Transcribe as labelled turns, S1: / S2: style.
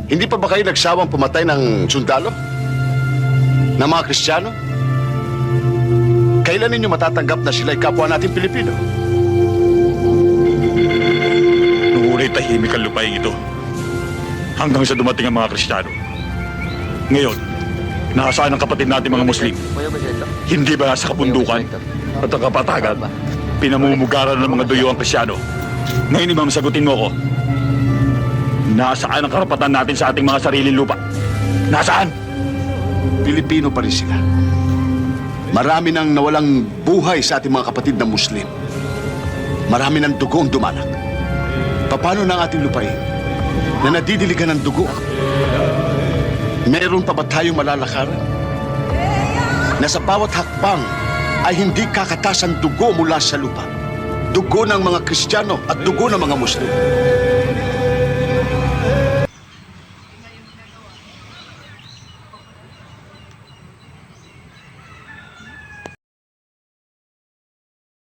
S1: Hindi pa ba kayo nagsawang pumatay ng sundalo? Ng mga Kristiyano? Kailan ninyo matatanggap na sila'y kapwa nating Pilipino?
S2: Nung una'y tahimik ang lupain ito. Hanggang sa dumating ang mga Kristiyano. Ngayon, nasaan ang kapatid natin mga Muslim? Hindi ba sa kabundukan at ang kapatagan? Pinamumugaran ng mga duyo ang Kristiyano. Ngayon, Imam, sagutin mo ko. Nasaan ang karapatan natin sa ating mga sariling lupa? Nasaan?
S1: Pilipino pa rin sila. Marami nang nawalang buhay sa ating mga kapatid na Muslim. Marami ng dugo ang dumanak. Paano na ang ating lupain na nadidiligan ng dugo? Meron pa ba tayong malalakaran? Na sa bawat hakbang ay hindi kakatas ang dugo mula sa lupa. Dugo ng mga Kristiyano at dugo ng mga Muslim.